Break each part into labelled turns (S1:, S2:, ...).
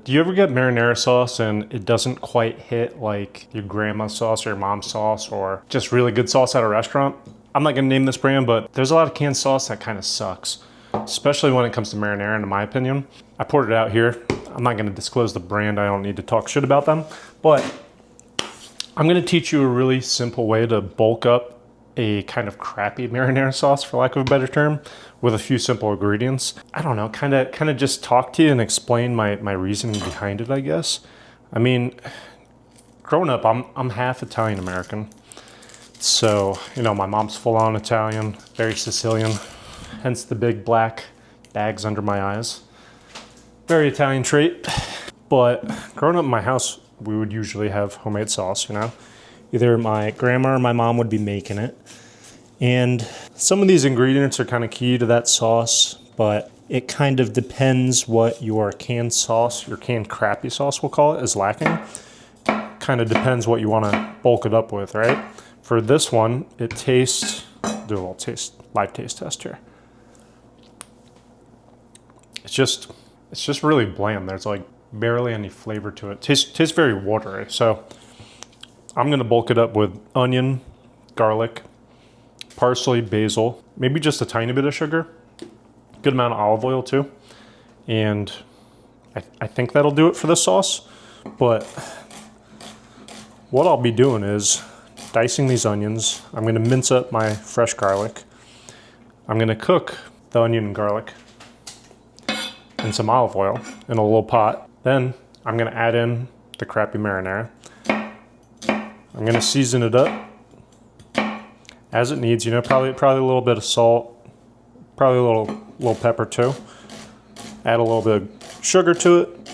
S1: Do you ever get marinara sauce and it doesn't quite hit like your grandma's sauce or your mom's sauce or just really good sauce at a restaurant? I'm not gonna name this brand, but there's a lot of canned sauce that kind of sucks, especially when it comes to marinara, in my opinion. I poured it out here. I'm not gonna disclose the brand. I don't need to talk shit about them, but I'm gonna teach you a really simple way to bulk up a kind of crappy marinara sauce, for lack of a better term, with a few simple ingredients. I don't know, kind of just talk to you and explain my reasoning behind it, I guess. I mean, growing up, I'm half Italian American. So, you know, my mom's full on Italian, very Sicilian, hence the big black bags under my eyes. Very Italian trait. But growing up in my house, we would usually have homemade sauce, you know. Either my grandma or my mom would be making it. And some of these ingredients are kind of key to that sauce, but it kind of depends what your canned sauce, your canned crappy sauce, we'll call it, is lacking. Kind of depends what you want to bulk it up with, right? For this one, it tastes, do a little live taste test here. It's just really bland. There's like barely any flavor to it. Tastes very watery. So I'm gonna bulk it up with onion, garlic, parsley, basil, maybe just a tiny bit of sugar, good amount of olive oil too. And I think that'll do it for this sauce. But what I'll be doing is dicing these onions. I'm gonna mince up my fresh garlic. I'm gonna cook the onion and garlic in some olive oil in a little pot. Then I'm gonna add in the crappy marinara. I'm gonna season it up as it needs, you know, probably a little bit of salt, probably a little pepper too. Add a little bit of sugar to it,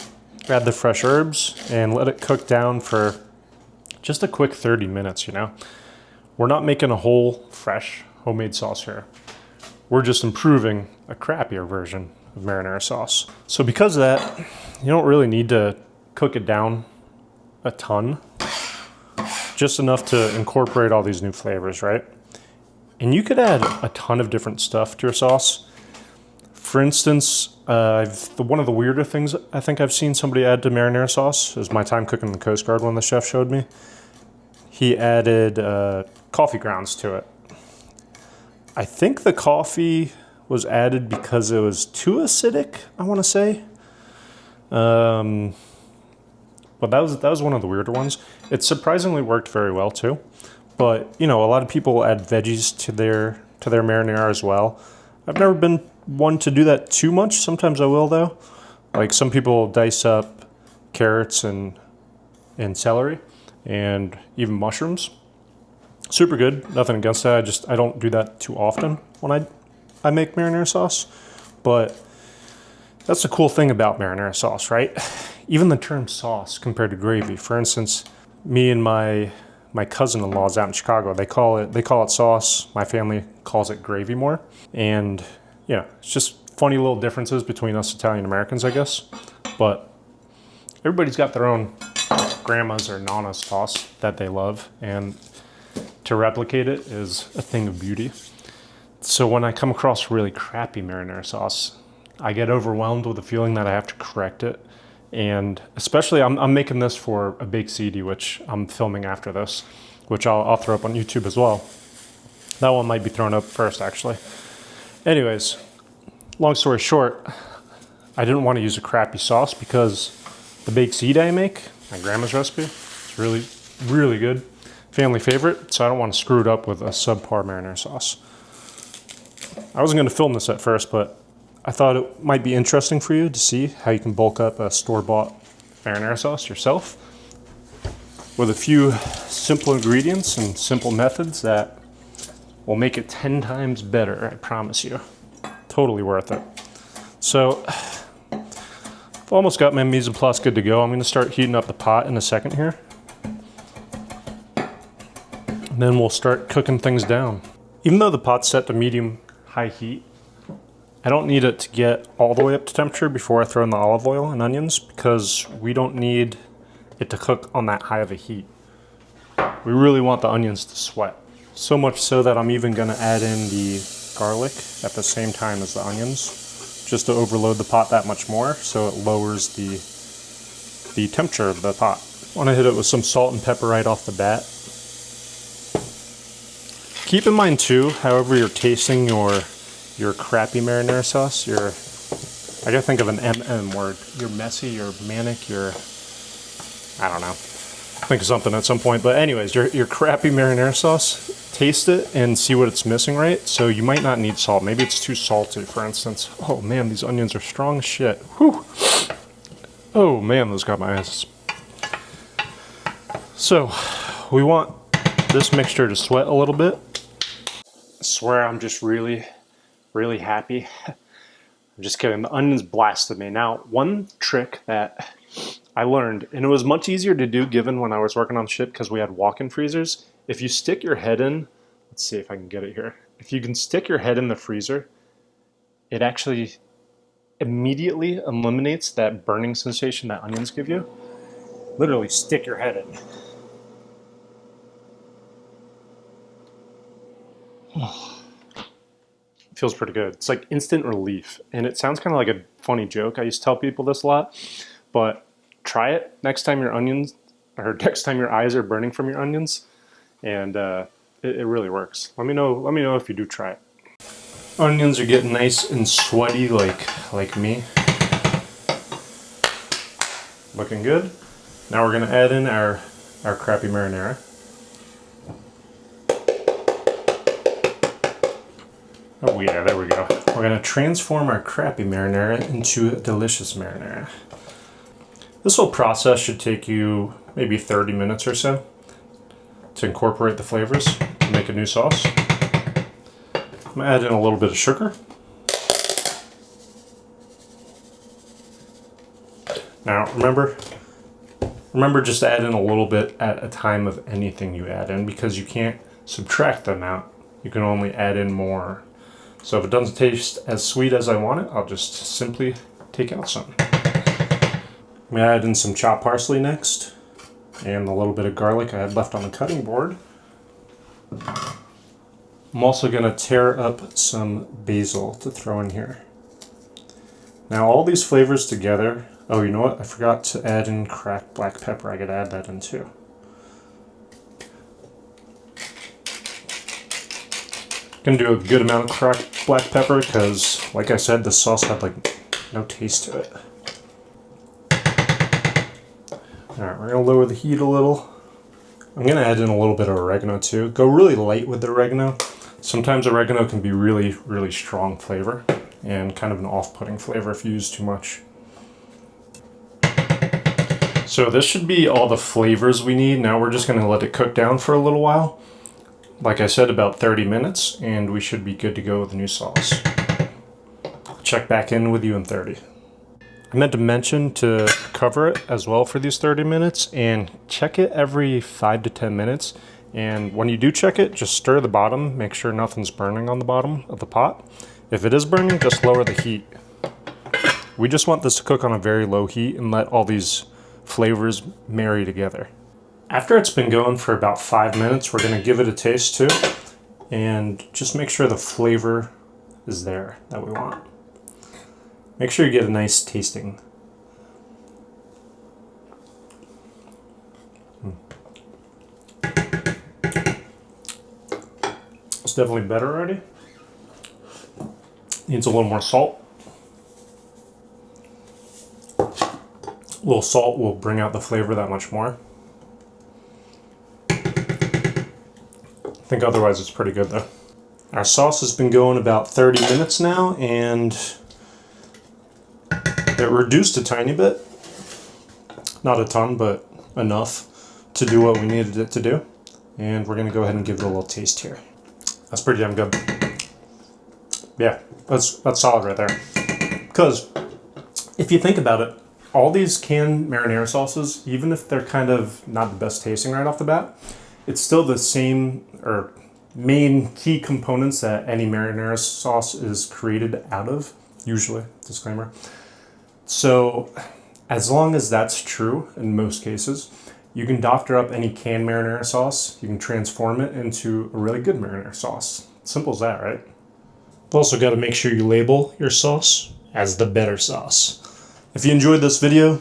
S1: add the fresh herbs, and let it cook down for just a quick 30 minutes, you know. We're not making a whole fresh homemade sauce here. We're just improving a crappier version of marinara sauce. So because of that, you don't really need to cook it down a ton, just enough to incorporate all these new flavors, right? And you could add a ton of different stuff to your sauce. For instance, one of the weirder things I think I've seen somebody add to marinara sauce is my time cooking in the Coast Guard when the chef showed me. He added coffee grounds to it. I think the coffee was added because it was too acidic, I want to say. But that was one of the weirder ones. It surprisingly worked very well too. But you know, a lot of people add veggies to their marinara as well. I've never been one to do that too much. Sometimes I will though. Like some people dice up carrots and celery and even mushrooms. Super good. Nothing against that. I don't do that too often when I make marinara sauce. But that's the cool thing about marinara sauce, right? Even the term sauce compared to gravy. For instance, me and my cousin-in-laws out in Chicago, they call it sauce. My family calls it gravy more. And yeah, it's just funny little differences between us Italian Americans, I guess. But everybody's got their own grandma's or nana's sauce that they love, and to replicate it is a thing of beauty. So when I come across really crappy marinara sauce, I get overwhelmed with the feeling that I have to correct it. And especially I'm making this for a big CD, which I'm filming after this, which I'll throw up on YouTube as well. That one might be thrown up first, actually. Anyways, long story short, I didn't want to use a crappy sauce because the baked seed I make, my grandma's recipe, it's really, really good. Family favorite, so I don't want to screw it up with a subpar marinara sauce. I wasn't going to film this at first, but I thought it might be interesting for you to see how you can bulk up a store-bought marinara sauce yourself with a few simple ingredients and simple methods that will make it 10 times better, I promise you. Totally worth it. So, I've almost got my mise en place good to go. I'm going to start heating up the pot in a second here. And then we'll start cooking things down. Even though the pot's set to medium-high heat, I don't need it to get all the way up to temperature before I throw in the olive oil and onions because we don't need it to cook on that high of a heat. We really want the onions to sweat. So much so that I'm even going to add in the garlic at the same time as the onions, just to overload the pot that much more, so it lowers the the temperature of the pot. I want to hit it with some salt and pepper right off the bat. Keep in mind too, however you're tasting your crappy marinara sauce, I gotta think of an MM word. You're messy, you're manic, I don't know. Think of something at some point. But anyways, your crappy marinara sauce, taste it and see what it's missing, right? So you might not need salt. Maybe it's too salty, for instance. Oh man, these onions are strong as shit. Whew. Oh man, those got my ass. So we want this mixture to sweat a little bit. I swear I'm just really happy. I'm just kidding, the onions blasted me. Now, one trick that I learned, and it was much easier to do given when I was working on shit because we had walk-in freezers. If you stick your head in, let's see if I can get it here. If you can stick your head in the freezer, it actually immediately eliminates that burning sensation that onions give you. Literally stick your head in. Feels pretty good. It's like instant relief. And it sounds kind of like a funny joke. I used to tell people this a lot, but try it next time your onions, or next time your eyes are burning from your onions, and it really works. Let me know if you do try it. Onions are getting nice and sweaty like me. Looking good. Now we're gonna add in our crappy marinara. Oh yeah, there we go. We're gonna transform our crappy marinara into a delicious marinara. This whole process should take you maybe 30 minutes or so to incorporate the flavors to make a new sauce. I'm gonna add in a little bit of sugar. Now remember just to add in a little bit at a time of anything you add in, because you can't subtract the amount. You can only add in more. So if it doesn't taste as sweet as I want it, I'll just simply take out some. I'm gonna add in some chopped parsley next, and a little bit of garlic I had left on the cutting board. I'm also gonna tear up some basil to throw in here. Now all these flavors together, oh you know what, I forgot to add in cracked black pepper. I gotta add that in too. Gonna do a good amount of cracked black pepper because, like I said, the sauce had like no taste to it. Alright, we're gonna lower the heat a little. I'm gonna add in a little bit of oregano too. Go really light with the oregano. Sometimes oregano can be really strong flavor and kind of an off-putting flavor if you use too much. So this should be all the flavors we need. Now we're just gonna let it cook down for a little while. Like I said, about 30 minutes, and we should be good to go with the new sauce. I'll check back in with you in 30. I meant to mention to cover it as well for these 30 minutes, and check it every 5 to 10 minutes. And when you do check it, just stir the bottom, make sure nothing's burning on the bottom of the pot. If it is burning, just lower the heat. We just want this to cook on a very low heat and let all these flavors marry together. After it's been going for about 5 minutes, we're gonna give it a taste too, and just make sure the flavor is there that we want. Make sure you get a nice tasting. It's definitely better already. Needs a little more salt. A little salt will bring out the flavor that much more. I think otherwise it's pretty good though. Our sauce has been going about 30 minutes now, and it reduced a tiny bit. Not a ton, but enough to do what we needed it to do. And we're gonna go ahead and give it a little taste here. That's pretty damn good. Yeah, that's solid right there. Because if you think about it, all these canned marinara sauces, even if they're kind of not the best tasting right off the bat, it's still the same or main key components that any marinara sauce is created out of, usually, disclaimer. So as long as that's true in most cases, you can doctor up any canned marinara sauce, you can transform it into a really good marinara sauce. Simple as that, right? You've also got to make sure you label your sauce as the better sauce. If you enjoyed this video,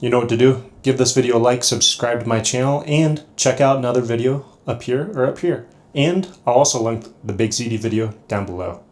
S1: You know what to do. Give this video a like, subscribe to my channel, and check out another video up here or up here. And I'll also link the Big ZD video down below.